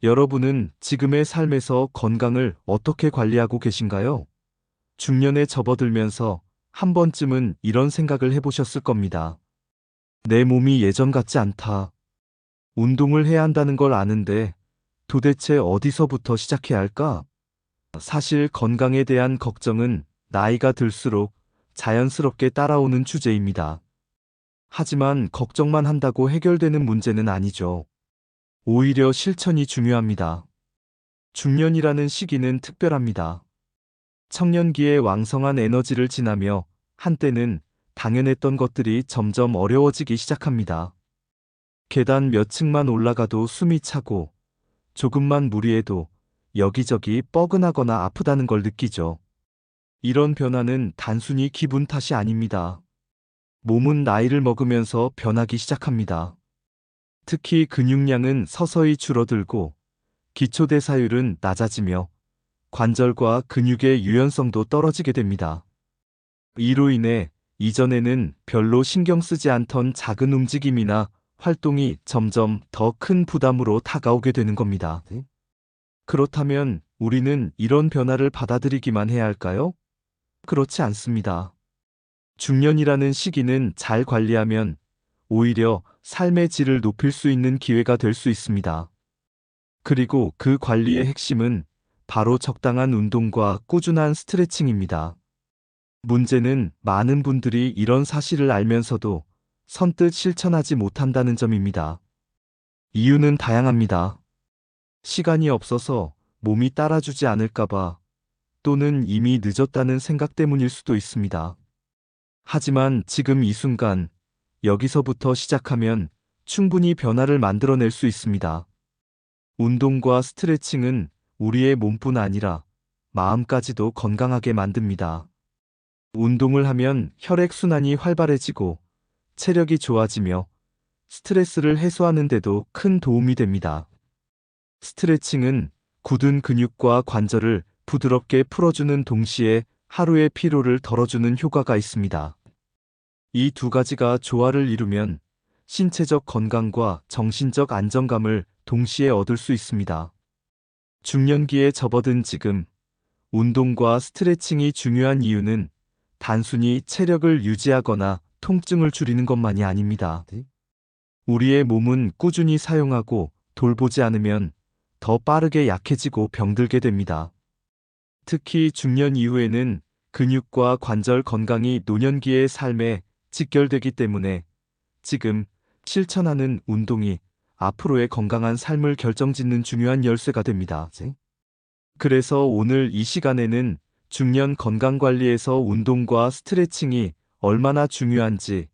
여러분은 지금의 삶에서 건강을 어떻게 관리하고 계신가요? 중년에 접어들면서 한 번쯤은 이런 생각을 해보셨을 겁니다. 내 몸이 예전 같지 않다. 운동을 해야 한다는 걸 아는데 도대체 어디서부터 시작해야 할까? 사실 건강에 대한 걱정은 나이가 들수록 자연스럽게 따라오는 주제입니다. 하지만 걱정만 한다고 해결되는 문제는 아니죠. 오히려 실천이 중요합니다. 중년이라는 시기는 특별합니다. 청년기의 왕성한 에너지를 지나며 한때는 당연했던 것들이 점점 어려워지기 시작합니다. 계단 몇 층만 올라가도 숨이 차고 조금만 무리해도 여기저기 뻐근하거나 아프다는 걸 느끼죠. 이런 변화는 단순히 기분 탓이 아닙니다. 몸은 나이를 먹으면서 변하기 시작합니다. 특히 근육량은 서서히 줄어들고 기초대사율은 낮아지며 관절과 근육의 유연성도 떨어지게 됩니다. 이로 인해 이전에는 별로 신경 쓰지 않던 작은 움직임이나 활동이 점점 더 큰 부담으로 다가오게 되는 겁니다. 그렇다면 우리는 이런 변화를 받아들이기만 해야 할까요? 그렇지 않습니다. 중년이라는 시기는 잘 관리하면 오히려 삶의 질을 높일 수 있는 기회가 될 수 있습니다. 그리고 그 관리의 핵심은 바로 적당한 운동과 꾸준한 스트레칭입니다. 문제는 많은 분들이 이런 사실을 알면서도 선뜻 실천하지 못한다는 점입니다. 이유는 다양합니다. 시간이 없어서 몸이 따라주지 않을까봐 또는 이미 늦었다는 생각 때문일 수도 있습니다. 하지만 지금 이 순간 여기서부터 시작하면 충분히 변화를 만들어낼 수 있습니다. 운동과 스트레칭은 우리의 몸뿐 아니라 마음까지도 건강하게 만듭니다. 운동을 하면 혈액순환이 활발해지고 체력이 좋아지며 스트레스를 해소하는 데도 큰 도움이 됩니다. 스트레칭은 굳은 근육과 관절을 부드럽게 풀어주는 동시에 하루의 피로를 덜어주는 효과가 있습니다. 이 두 가지가 조화를 이루면 신체적 건강과 정신적 안정감을 동시에 얻을 수 있습니다. 중년기에 접어든 지금, 운동과 스트레칭이 중요한 이유는 단순히 체력을 유지하거나 통증을 줄이는 것만이 아닙니다. 우리의 몸은 꾸준히 사용하고 돌보지 않으면 더 빠르게 약해지고 병들게 됩니다. 특히 중년 이후에는 근육과 관절 건강이 노년기의 삶에 직결되기 때문에 지금 실천하는 운동이 앞으로의 건강한 삶을 결정짓는 중요한 열쇠가 됩니다. 그래서 오늘 이 시간에는 중년 건강관리에서 운동과 스트레칭이 얼마나 중요한지,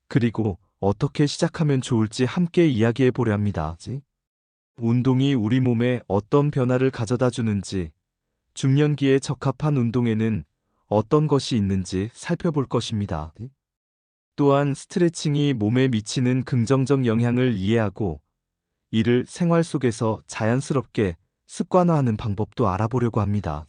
그리고 어떻게 시작하면 좋을지 함께 이야기해 보려 합니다. 운동이 우리 몸에 어떤 변화를 가져다 주는지, 중년기에 적합한 운동에는 어떤 것이 있는지 살펴볼 것입니다. 또한 스트레칭이 몸에 미치는 긍정적 영향을 이해하고 이를 생활 속에서 자연스럽게 습관화하는 방법도 알아보려고 합니다.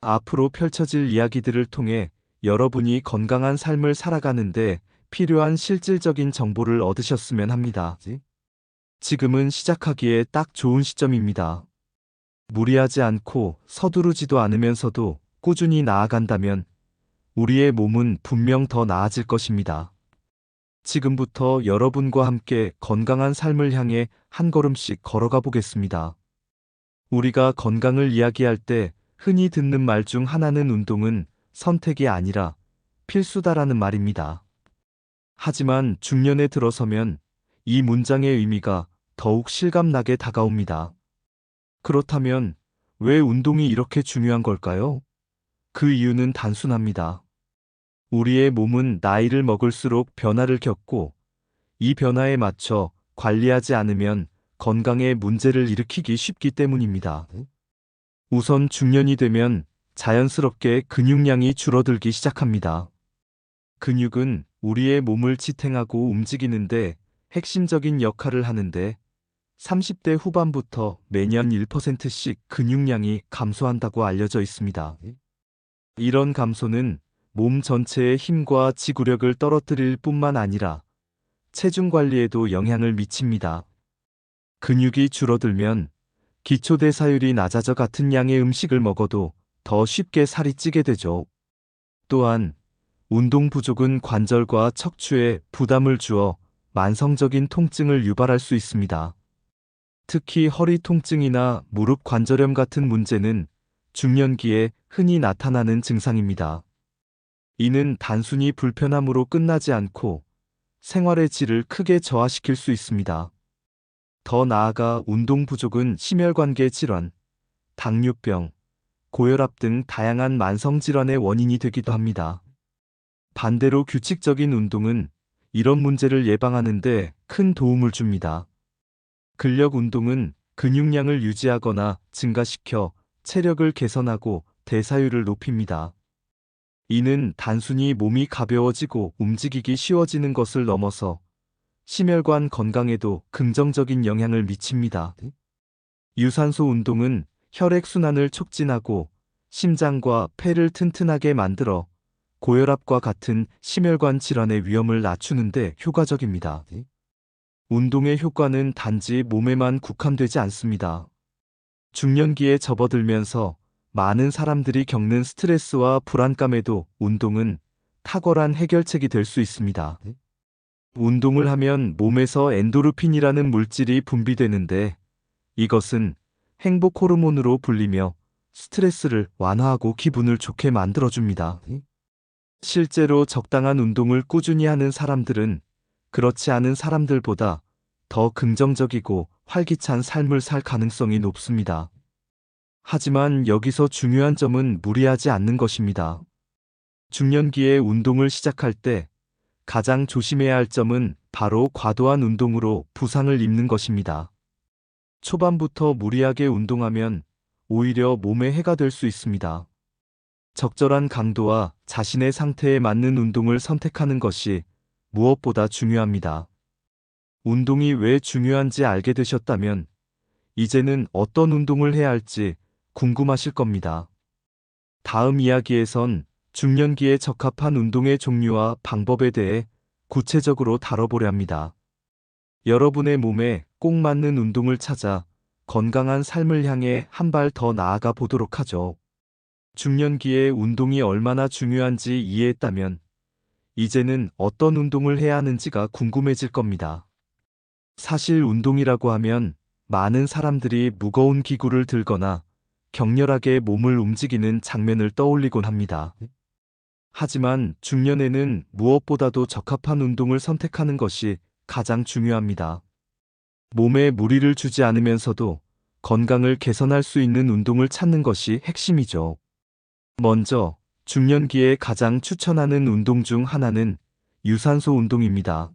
앞으로 펼쳐질 이야기들을 통해 여러분이 건강한 삶을 살아가는데 필요한 실질적인 정보를 얻으셨으면 합니다. 지금은 시작하기에 딱 좋은 시점입니다. 무리하지 않고 서두르지도 않으면서도 꾸준히 나아간다면 우리의 몸은 분명 더 나아질 것입니다. 지금부터 여러분과 함께 건강한 삶을 향해 한 걸음씩 걸어가 보겠습니다. 우리가 건강을 이야기할 때 흔히 듣는 말 중 하나는 운동은 선택이 아니라 필수다라는 말입니다. 하지만 중년에 들어서면 이 문장의 의미가 더욱 실감나게 다가옵니다. 그렇다면 왜 운동이 이렇게 중요한 걸까요? 그 이유는 단순합니다. 우리의 몸은 나이를 먹을수록 변화를 겪고 이 변화에 맞춰 관리하지 않으면 건강에 문제를 일으키기 쉽기 때문입니다. 우선 중년이 되면 자연스럽게 근육량이 줄어들기 시작합니다. 근육은 우리의 몸을 지탱하고 움직이는데 핵심적인 역할을 하는데 30대 후반부터 매년 1%씩 근육량이 감소한다고 알려져 있습니다. 이런 감소는 몸 전체의 힘과 지구력을 떨어뜨릴 뿐만 아니라 체중 관리에도 영향을 미칩니다. 근육이 줄어들면 기초대사율이 낮아져 같은 양의 음식을 먹어도 더 쉽게 살이 찌게 되죠. 또한 운동 부족은 관절과 척추에 부담을 주어 만성적인 통증을 유발할 수 있습니다. 특히 허리 통증이나 무릎 관절염 같은 문제는 중년기에 흔히 나타나는 증상입니다. 이는 단순히 불편함으로 끝나지 않고 생활의 질을 크게 저하시킬 수 있습니다. 더 나아가 운동 부족은 심혈관계 질환, 당뇨병, 고혈압 등 다양한 만성 질환의 원인이 되기도 합니다. 반대로 규칙적인 운동은 이런 문제를 예방하는 데 큰 도움을 줍니다. 근력 운동은 근육량을 유지하거나 증가시켜 체력을 개선하고 대사율을 높입니다. 이는 단순히 몸이 가벼워지고 움직이기 쉬워지는 것을 넘어서 심혈관 건강에도 긍정적인 영향을 미칩니다. 유산소 운동은 혈액순환을 촉진하고 심장과 폐를 튼튼하게 만들어 고혈압과 같은 심혈관 질환의 위험을 낮추는 데 효과적입니다. 운동의 효과는 단지 몸에만 국한되지 않습니다. 중년기에 접어들면서 많은 사람들이 겪는 스트레스와 불안감에도 운동은 탁월한 해결책이 될 수 있습니다. 운동을 하면 몸에서 엔도르핀이라는 물질이 분비되는데 이것은 행복 호르몬으로 불리며 스트레스를 완화하고 기분을 좋게 만들어줍니다. 실제로 적당한 운동을 꾸준히 하는 사람들은 그렇지 않은 사람들보다 더 긍정적이고 활기찬 삶을 살 가능성이 높습니다. 하지만 여기서 중요한 점은 무리하지 않는 것입니다. 중년기에 운동을 시작할 때 가장 조심해야 할 점은 바로 과도한 운동으로 부상을 입는 것입니다. 초반부터 무리하게 운동하면 오히려 몸에 해가 될 수 있습니다. 적절한 강도와 자신의 상태에 맞는 운동을 선택하는 것이 무엇보다 중요합니다. 운동이 왜 중요한지 알게 되셨다면 이제는 어떤 운동을 해야 할지 궁금하실 겁니다. 다음 이야기에선 중년기에 적합한 운동의 종류와 방법에 대해 구체적으로 다뤄보려 합니다. 여러분의 몸에 꼭 맞는 운동을 찾아 건강한 삶을 향해 한 발 더 나아가 보도록 하죠. 중년기에 운동이 얼마나 중요한지 이해했다면 이제는 어떤 운동을 해야 하는지가 궁금해질 겁니다. 사실 운동이라고 하면 많은 사람들이 무거운 기구를 들거나 격렬하게 몸을 움직이는 장면을 떠올리곤 합니다. 하지만 중년에는 무엇보다도 적합한 운동을 선택하는 것이 가장 중요합니다. 몸에 무리를 주지 않으면서도 건강을 개선할 수 있는 운동을 찾는 것이 핵심이죠. 먼저 중년기에 가장 추천하는 운동 중 하나는 유산소 운동입니다.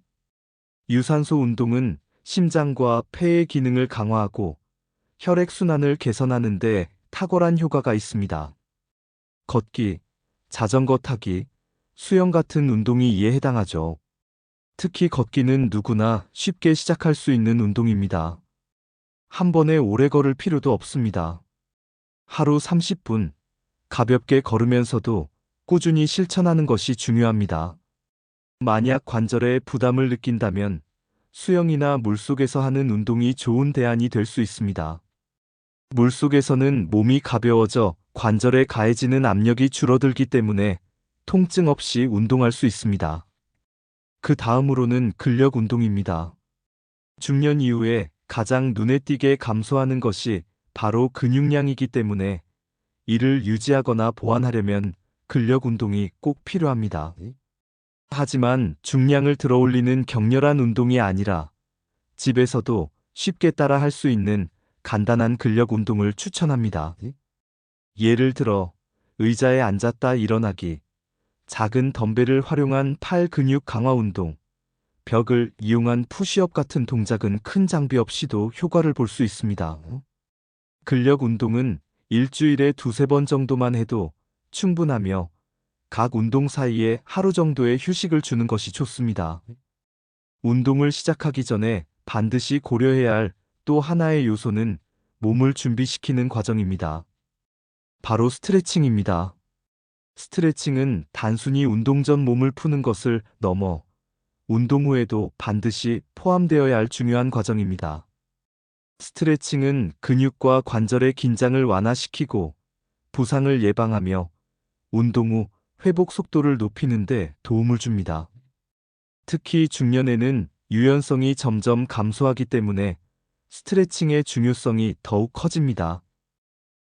유산소 운동은 심장과 폐의 기능을 강화하고 혈액순환을 개선하는 데 탁월한 효과가 있습니다. 걷기, 자전거 타기, 수영 같은 운동이 이에 해당하죠. 특히 걷기는 누구나 쉽게 시작할 수 있는 운동입니다. 한 번에 오래 걸을 필요도 없습니다. 하루 30분, 가볍게 걸으면서도 꾸준히 실천하는 것이 중요합니다. 만약 관절에 부담을 느낀다면 수영이나 물속에서 하는 운동이 좋은 대안이 될 수 있습니다. 물속에서는 몸이 가벼워져 관절에 가해지는 압력이 줄어들기 때문에 통증 없이 운동할 수 있습니다. 그 다음으로는 근력 운동입니다. 중년 이후에 가장 눈에 띄게 감소하는 것이 바로 근육량이기 때문에 이를 유지하거나 보완하려면 근력 운동이 꼭 필요합니다. 하지만 중량을 들어올리는 격렬한 운동이 아니라 집에서도 쉽게 따라 할 수 있는 간단한 근력 운동을 추천합니다. 예를 들어 의자에 앉았다 일어나기, 작은 덤벨을 활용한 팔 근육 강화 운동, 벽을 이용한 푸시업 같은 동작은 큰 장비 없이도 효과를 볼 수 있습니다. 근력 운동은 일주일에 두세 번 정도만 해도 충분하며 각 운동 사이에 하루 정도의 휴식을 주는 것이 좋습니다. 운동을 시작하기 전에 반드시 고려해야 할 또 하나의 요소는 몸을 준비시키는 과정입니다. 바로 스트레칭입니다. 스트레칭은 단순히 운동 전 몸을 푸는 것을 넘어 운동 후에도 반드시 포함되어야 할 중요한 과정입니다. 스트레칭은 근육과 관절의 긴장을 완화시키고 부상을 예방하며 운동 후 회복 속도를 높이는 데 도움을 줍니다. 특히 중년에는 유연성이 점점 감소하기 때문에 스트레칭의 중요성이 더욱 커집니다.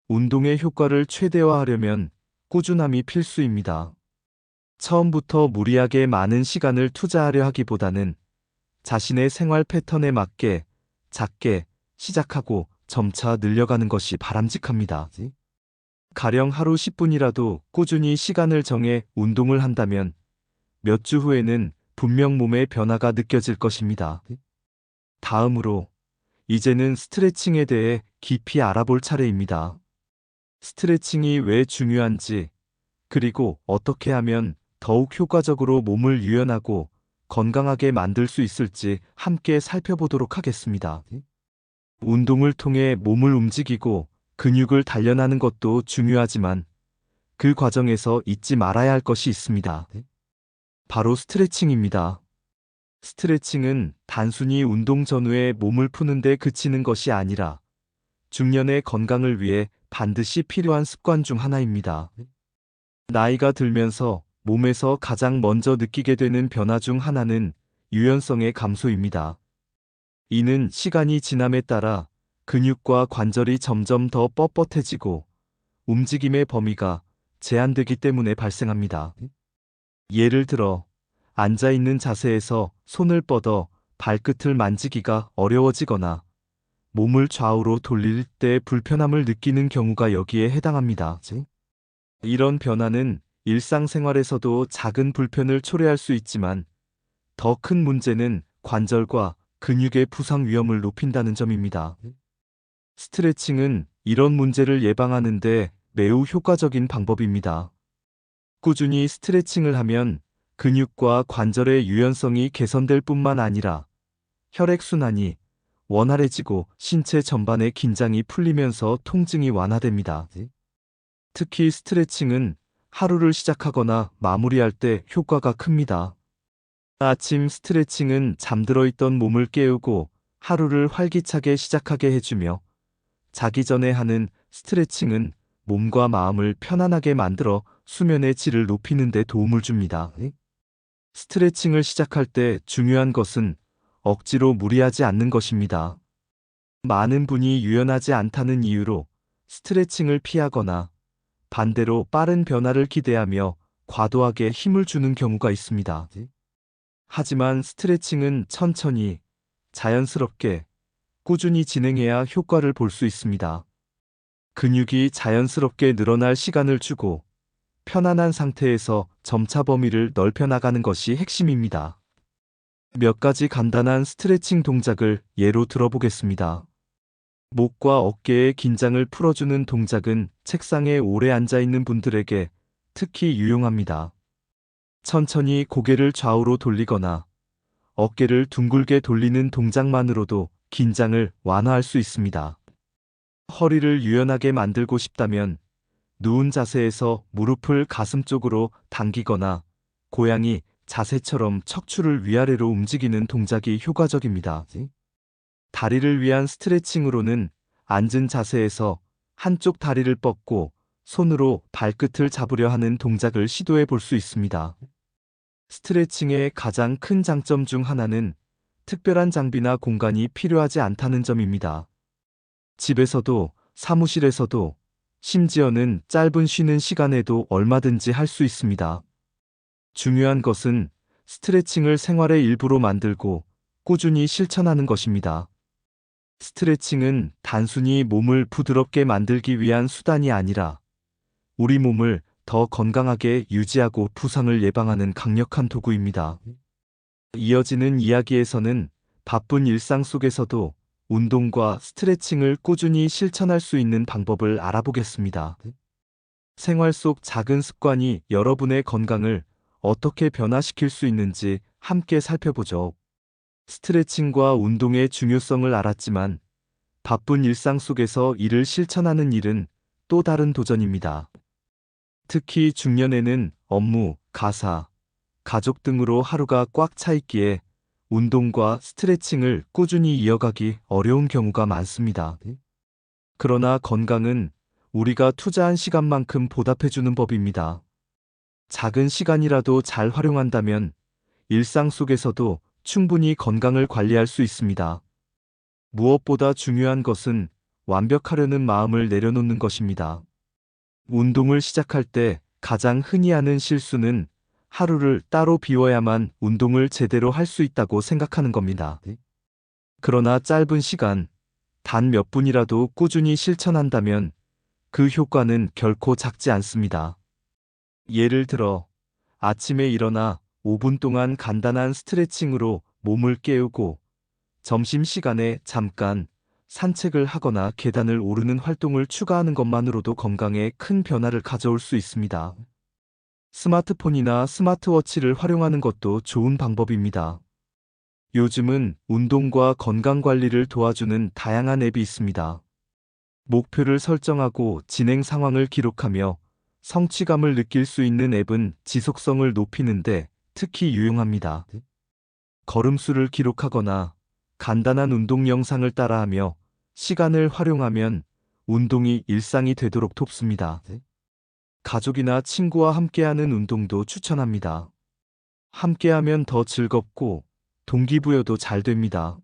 운동의 효과를 최대화하려면 꾸준함이 필수입니다. 처음부터 무리하게 많은 시간을 투자하려 하기보다는 자신의 생활 패턴에 맞게 작게 시작하고 점차 늘려가는 것이 바람직합니다. 가령 하루 10분이라도 꾸준히 시간을 정해 운동을 한다면 몇 주 후에는 분명 몸의 변화가 느껴질 것입니다. 다음으로 이제는 스트레칭에 대해 깊이 알아볼 차례입니다. 스트레칭이 왜 중요한지, 그리고 어떻게 하면 더욱 효과적으로 몸을 유연하고 건강하게 만들 수 있을지 함께 살펴보도록 하겠습니다. 운동을 통해 몸을 움직이고 근육을 단련하는 것도 중요하지만 그 과정에서 잊지 말아야 할 것이 있습니다. 바로 스트레칭입니다. 스트레칭은 단순히 운동 전후에 몸을 푸는데 그치는 것이 아니라 중년의 건강을 위해 반드시 필요한 습관 중 하나입니다. 나이가 들면서 몸에서 가장 먼저 느끼게 되는 변화 중 하나는 유연성의 감소입니다. 이는 시간이 지남에 따라 근육과 관절이 점점 더 뻣뻣해지고 움직임의 범위가 제한되기 때문에 발생합니다. 예를 들어 앉아있는 자세에서 손을 뻗어 발끝을 만지기가 어려워지거나 몸을 좌우로 돌릴 때 불편함을 느끼는 경우가 여기에 해당합니다. 이런 변화는 일상생활에서도 작은 불편을 초래할 수 있지만 더 큰 문제는 관절과 근육의 부상 위험을 높인다는 점입니다. 스트레칭은 이런 문제를 예방하는 데 매우 효과적인 방법입니다. 꾸준히 스트레칭을 하면 근육과 관절의 유연성이 개선될 뿐만 아니라 혈액순환이 원활해지고 신체 전반의 긴장이 풀리면서 통증이 완화됩니다. 특히 스트레칭은 하루를 시작하거나 마무리할 때 효과가 큽니다. 아침 스트레칭은 잠들어 있던 몸을 깨우고 하루를 활기차게 시작하게 해주며 자기 전에 하는 스트레칭은 몸과 마음을 편안하게 만들어 수면의 질을 높이는 데 도움을 줍니다. 스트레칭을 시작할 때 중요한 것은 억지로 무리하지 않는 것입니다. 많은 분이 유연하지 않다는 이유로 스트레칭을 피하거나 반대로 빠른 변화를 기대하며 과도하게 힘을 주는 경우가 있습니다. 하지만 스트레칭은 천천히, 자연스럽게, 꾸준히 진행해야 효과를 볼 수 있습니다. 근육이 자연스럽게 늘어날 시간을 주고 편안한 상태에서 점차 범위를 넓혀 나가는 것이 핵심입니다. 몇 가지 간단한 스트레칭 동작을 예로 들어보겠습니다. 목과 어깨의 긴장을 풀어주는 동작은 책상에 오래 앉아 있는 분들에게 특히 유용합니다. 천천히 고개를 좌우로 돌리거나 어깨를 둥글게 돌리는 동작만으로도 긴장을 완화할 수 있습니다. 허리를 유연하게 만들고 싶다면 누운 자세에서 무릎을 가슴 쪽으로 당기거나 고양이 자세처럼 척추를 위아래로 움직이는 동작이 효과적입니다. 다리를 위한 스트레칭으로는 앉은 자세에서 한쪽 다리를 뻗고 손으로 발끝을 잡으려 하는 동작을 시도해 볼 수 있습니다. 스트레칭의 가장 큰 장점 중 하나는 특별한 장비나 공간이 필요하지 않다는 점입니다. 집에서도 사무실에서도 심지어는 짧은 쉬는 시간에도 얼마든지 할 수 있습니다. 중요한 것은 스트레칭을 생활의 일부로 만들고 꾸준히 실천하는 것입니다. 스트레칭은 단순히 몸을 부드럽게 만들기 위한 수단이 아니라 우리 몸을 더 건강하게 유지하고 부상을 예방하는 강력한 도구입니다. 이어지는 이야기에서는 바쁜 일상 속에서도 운동과 스트레칭을 꾸준히 실천할 수 있는 방법을 알아보겠습니다. 생활 속 작은 습관이 여러분의 건강을 어떻게 변화시킬 수 있는지 함께 살펴보죠. 스트레칭과 운동의 중요성을 알았지만 바쁜 일상 속에서 이를 실천하는 일은 또 다른 도전입니다. 특히 중년에는 업무, 가사, 가족 등으로 하루가 꽉 차 있기에 운동과 스트레칭을 꾸준히 이어가기 어려운 경우가 많습니다. 그러나 건강은 우리가 투자한 시간만큼 보답해주는 법입니다. 작은 시간이라도 잘 활용한다면 일상 속에서도 충분히 건강을 관리할 수 있습니다. 무엇보다 중요한 것은 완벽하려는 마음을 내려놓는 것입니다. 운동을 시작할 때 가장 흔히 하는 실수는 하루를 따로 비워야만 운동을 제대로 할 수 있다고 생각하는 겁니다. 그러나 짧은 시간, 단 몇 분이라도 꾸준히 실천한다면 그 효과는 결코 작지 않습니다. 예를 들어, 아침에 일어나 5분 동안 간단한 스트레칭으로 몸을 깨우고 점심시간에 잠깐 산책을 하거나 계단을 오르는 활동을 추가하는 것만으로도 건강에 큰 변화를 가져올 수 있습니다. 스마트폰이나 스마트워치를 활용하는 것도 좋은 방법입니다. 요즘은 운동과 건강 관리를 도와주는 다양한 앱이 있습니다. 목표를 설정하고 진행 상황을 기록하며 성취감을 느낄 수 있는 앱은 지속성을 높이는데 특히 유용합니다. 걸음수를 기록하거나 간단한 운동 영상을 따라하며 시간을 활용하면 운동이 일상이 되도록 돕습니다. 가족이나 친구와 함께하는 운동도 추천합니다. 함께하면 더 즐겁고 동기부여도 잘 됩니다.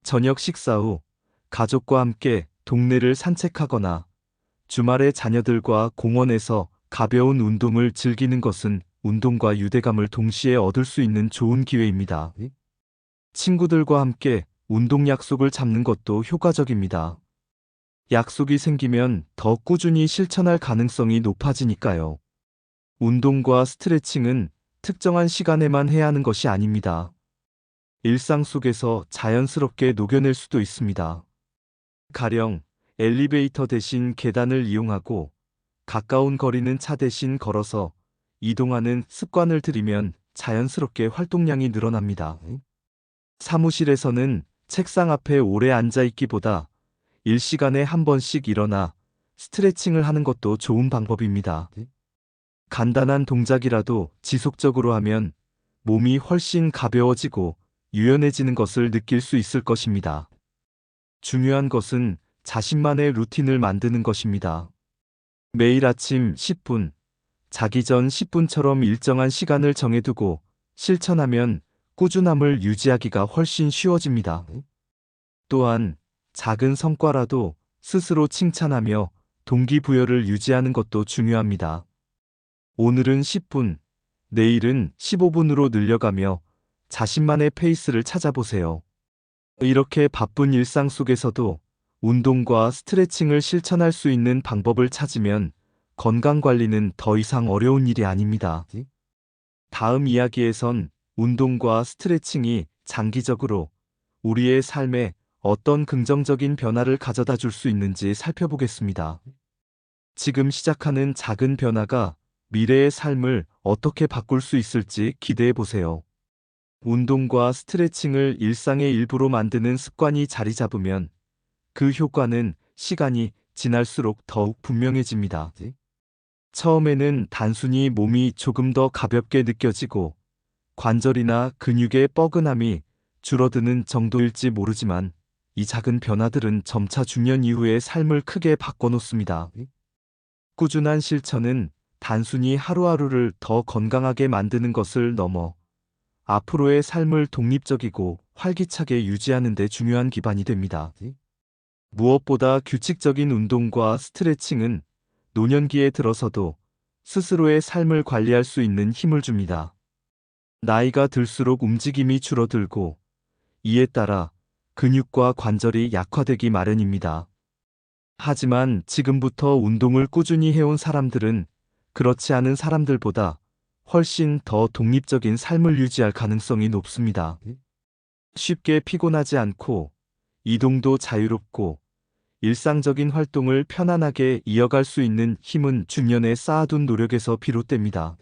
저녁 식사 후 가족과 함께 동네를 산책하거나 주말에 자녀들과 공원에서 가벼운 운동을 즐기는 것은 운동과 유대감을 동시에 얻을 수 있는 좋은 기회입니다. 친구들과 함께 운동 약속을 잡는 것도 효과적입니다. 약속이 생기면 더 꾸준히 실천할 가능성이 높아지니까요. 운동과 스트레칭은 특정한 시간에만 해야 하는 것이 아닙니다. 일상 속에서 자연스럽게 녹여낼 수도 있습니다. 가령 엘리베이터 대신 계단을 이용하고 가까운 거리는 차 대신 걸어서 이동하는 습관을 들이면 자연스럽게 활동량이 늘어납니다. 사무실에서는 책상 앞에 오래 앉아 있기보다 일시간에 한 번씩 일어나 스트레칭을 하는 것도 좋은 방법입니다. 간단한 동작이라도 지속적으로 하면 몸이 훨씬 가벼워지고 유연해지는 것을 느낄 수 있을 것입니다. 중요한 것은 자신만의 루틴을 만드는 것입니다. 매일 아침 10분, 자기 전 10분처럼 일정한 시간을 정해두고 실천하면 꾸준함을 유지하기가 훨씬 쉬워집니다. 또한 작은 성과라도 스스로 칭찬하며 동기부여를 유지하는 것도 중요합니다. 오늘은 10분, 내일은 15분으로 늘려가며 자신만의 페이스를 찾아보세요. 이렇게 바쁜 일상 속에서도 운동과 스트레칭을 실천할 수 있는 방법을 찾으면 건강관리는 더 이상 어려운 일이 아닙니다. 다음 이야기에선 운동과 스트레칭이 장기적으로 우리의 삶에 어떤 긍정적인 변화를 가져다 줄 수 있는지 살펴보겠습니다. 지금 시작하는 작은 변화가 미래의 삶을 어떻게 바꿀 수 있을지 기대해 보세요. 운동과 스트레칭을 일상의 일부로 만드는 습관이 자리 잡으면 그 효과는 시간이 지날수록 더욱 분명해집니다. 처음에는 단순히 몸이 조금 더 가볍게 느껴지고 관절이나 근육의 뻐근함이 줄어드는 정도일지 모르지만 이 작은 변화들은 점차 중년 이후의 삶을 크게 바꿔놓습니다. 꾸준한 실천은 단순히 하루하루를 더 건강하게 만드는 것을 넘어 앞으로의 삶을 독립적이고 활기차게 유지하는 데 중요한 기반이 됩니다. 무엇보다 규칙적인 운동과 스트레칭은 노년기에 들어서도 스스로의 삶을 관리할 수 있는 힘을 줍니다. 나이가 들수록 움직임이 줄어들고 이에 따라 근육과 관절이 약화되기 마련입니다. 하지만 지금부터 운동을 꾸준히 해온 사람들은 그렇지 않은 사람들보다 훨씬 더 독립적인 삶을 유지할 가능성이 높습니다. 쉽게 피곤하지 않고 이동도 자유롭고 일상적인 활동을 편안하게 이어갈 수 있는 힘은 중년에 쌓아둔 노력에서 비롯됩니다.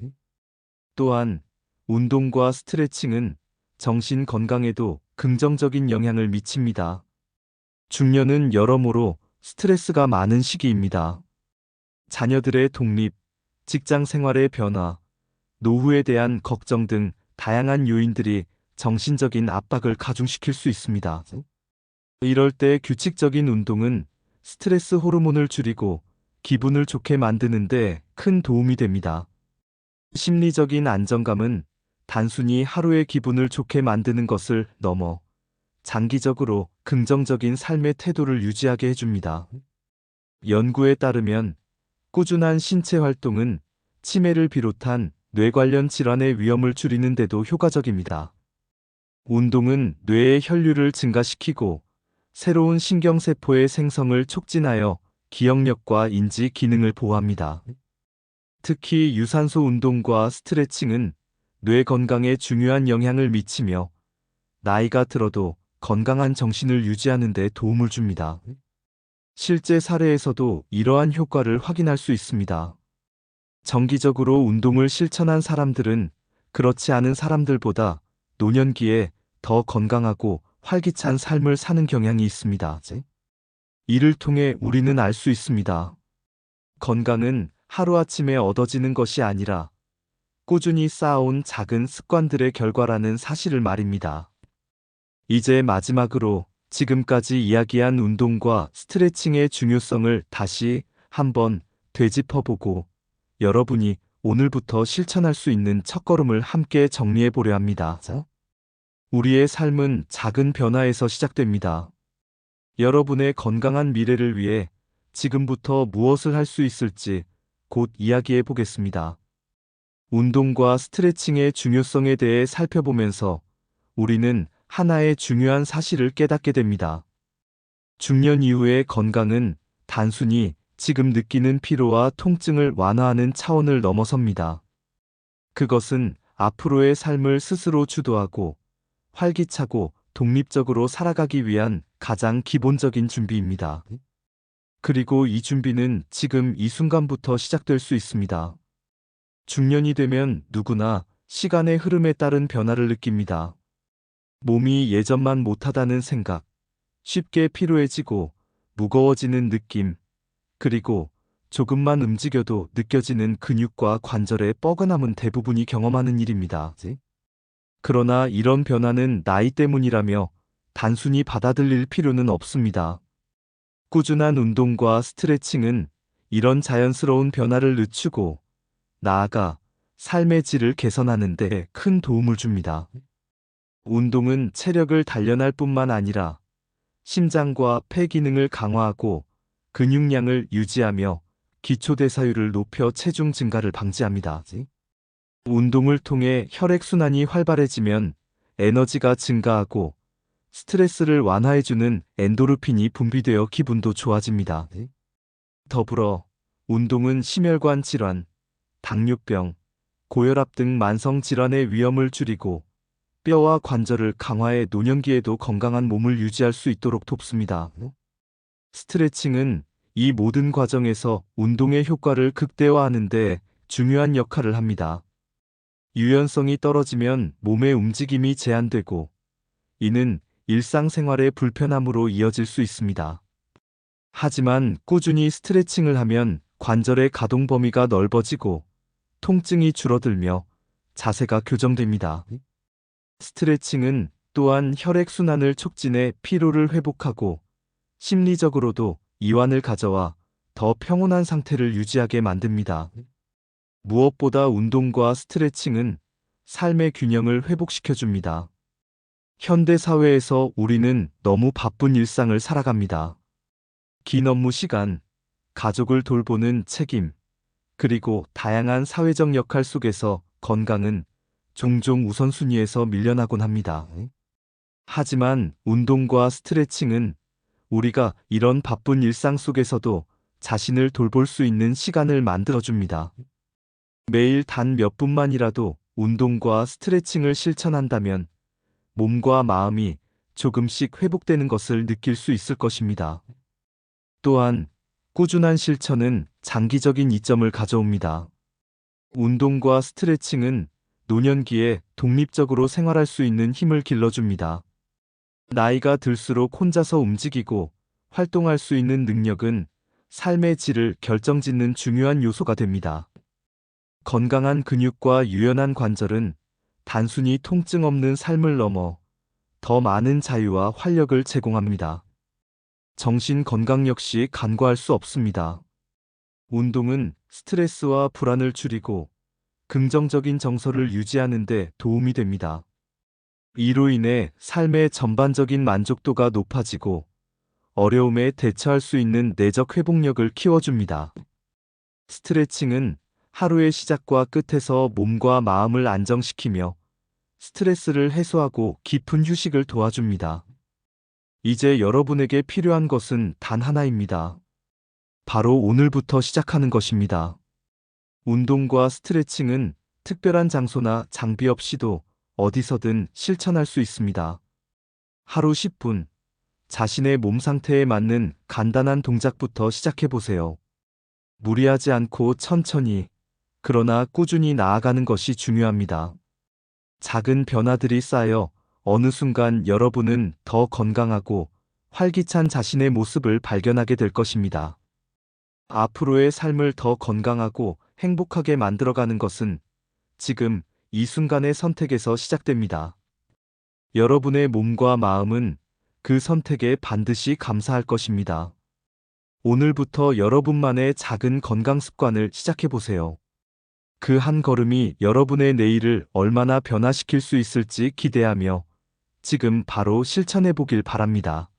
또한 운동과 스트레칭은 정신 건강에도 긍정적인 영향을 미칩니다. 중년은 여러모로 스트레스가 많은 시기입니다. 자녀들의 독립, 직장 생활의 변화, 노후에 대한 걱정 등 다양한 요인들이 정신적인 압박을 가중시킬 수 있습니다. 이럴 때 규칙적인 운동은 스트레스 호르몬을 줄이고 기분을 좋게 만드는데 큰 도움이 됩니다. 심리적인 안정감은 단순히 하루의 기분을 좋게 만드는 것을 넘어 장기적으로 긍정적인 삶의 태도를 유지하게 해줍니다. 연구에 따르면 꾸준한 신체 활동은 치매를 비롯한 뇌 관련 질환의 위험을 줄이는 데도 효과적입니다. 운동은 뇌의 혈류를 증가시키고 새로운 신경세포의 생성을 촉진하여 기억력과 인지 기능을 보호합니다. 특히 유산소 운동과 스트레칭은 뇌 건강에 중요한 영향을 미치며 나이가 들어도 건강한 정신을 유지하는 데 도움을 줍니다. 실제 사례에서도 이러한 효과를 확인할 수 있습니다. 정기적으로 운동을 실천한 사람들은 그렇지 않은 사람들보다 노년기에 더 건강하고 활기찬 삶을 사는 경향이 있습니다. 이를 통해 우리는 알 수 있습니다. 건강은 하루아침에 얻어지는 것이 아니라 꾸준히 쌓아온 작은 습관들의 결과라는 사실을 말입니다. 이제 마지막으로 지금까지 이야기한 운동과 스트레칭의 중요성을 다시 한번 되짚어보고 여러분이 오늘부터 실천할 수 있는 첫걸음을 함께 정리해 보려 합니다. 우리의 삶은 작은 변화에서 시작됩니다. 여러분의 건강한 미래를 위해 지금부터 무엇을 할 수 있을지 곧 이야기해 보겠습니다. 운동과 스트레칭의 중요성에 대해 살펴보면서 우리는 하나의 중요한 사실을 깨닫게 됩니다. 중년 이후의 건강은 단순히 지금 느끼는 피로와 통증을 완화하는 차원을 넘어섭니다. 그것은 앞으로의 삶을 스스로 주도하고 활기차고 독립적으로 살아가기 위한 가장 기본적인 준비입니다. 그리고 이 준비는 지금 이 순간부터 시작될 수 있습니다. 중년이 되면 누구나 시간의 흐름에 따른 변화를 느낍니다. 몸이 예전만 못하다는 생각, 쉽게 피로해지고 무거워지는 느낌, 그리고 조금만 움직여도 느껴지는 근육과 관절의 뻐근함은 대부분이 경험하는 일입니다. 그러나 이런 변화는 나이 때문이라며 단순히 받아들일 필요는 없습니다. 꾸준한 운동과 스트레칭은 이런 자연스러운 변화를 늦추고 나아가 삶의 질을 개선하는 데 큰 도움을 줍니다. 운동은 체력을 단련할 뿐만 아니라 심장과 폐 기능을 강화하고 근육량을 유지하며 기초대사율을 높여 체중 증가를 방지합니다. 운동을 통해 혈액순환이 활발해지면 에너지가 증가하고 스트레스를 완화해주는 엔도르핀이 분비되어 기분도 좋아집니다. 더불어 운동은 심혈관 질환, 당뇨병, 고혈압 등 만성 질환의 위험을 줄이고 뼈와 관절을 강화해 노년기에도 건강한 몸을 유지할 수 있도록 돕습니다. 스트레칭은 이 모든 과정에서 운동의 효과를 극대화하는 데 중요한 역할을 합니다. 유연성이 떨어지면 몸의 움직임이 제한되고 이는 일상생활의 불편함으로 이어질 수 있습니다. 하지만 꾸준히 스트레칭을 하면 관절의 가동 범위가 넓어지고 통증이 줄어들며 자세가 교정됩니다. 스트레칭은 또한 혈액순환을 촉진해 피로를 회복하고 심리적으로도 이완을 가져와 더 평온한 상태를 유지하게 만듭니다. 무엇보다 운동과 스트레칭은 삶의 균형을 회복시켜줍니다. 현대 사회에서 우리는 너무 바쁜 일상을 살아갑니다. 긴 업무 시간, 가족을 돌보는 책임, 그리고 다양한 사회적 역할 속에서 건강은 종종 우선순위에서 밀려나곤 합니다. 하지만 운동과 스트레칭은 우리가 이런 바쁜 일상 속에서도 자신을 돌볼 수 있는 시간을 만들어줍니다. 매일 단 몇 분만이라도 운동과 스트레칭을 실천한다면 몸과 마음이 조금씩 회복되는 것을 느낄 수 있을 것입니다. 또한 꾸준한 실천은 장기적인 이점을 가져옵니다. 운동과 스트레칭은 노년기에 독립적으로 생활할 수 있는 힘을 길러줍니다. 나이가 들수록 혼자서 움직이고 활동할 수 있는 능력은 삶의 질을 결정짓는 중요한 요소가 됩니다. 건강한 근육과 유연한 관절은 단순히 통증 없는 삶을 넘어 더 많은 자유와 활력을 제공합니다. 정신 건강 역시 간과할 수 없습니다. 운동은 스트레스와 불안을 줄이고 긍정적인 정서를 유지하는 데 도움이 됩니다. 이로 인해 삶의 전반적인 만족도가 높아지고 어려움에 대처할 수 있는 내적 회복력을 키워줍니다. 스트레칭은 하루의 시작과 끝에서 몸과 마음을 안정시키며 스트레스를 해소하고 깊은 휴식을 도와줍니다. 이제 여러분에게 필요한 것은 단 하나입니다. 바로 오늘부터 시작하는 것입니다. 운동과 스트레칭은 특별한 장소나 장비 없이도 어디서든 실천할 수 있습니다. 하루 10분, 자신의 몸 상태에 맞는 간단한 동작부터 시작해 보세요. 무리하지 않고 천천히, 그러나 꾸준히 나아가는 것이 중요합니다. 작은 변화들이 쌓여 어느 순간 여러분은 더 건강하고 활기찬 자신의 모습을 발견하게 될 것입니다. 앞으로의 삶을 더 건강하고 행복하게 만들어가는 것은 지금 이 순간의 선택에서 시작됩니다. 여러분의 몸과 마음은 그 선택에 반드시 감사할 것입니다. 오늘부터 여러분만의 작은 건강 습관을 시작해 보세요. 그 한 걸음이 여러분의 내일을 얼마나 변화시킬 수 있을지 기대하며 지금 바로 실천해 보길 바랍니다.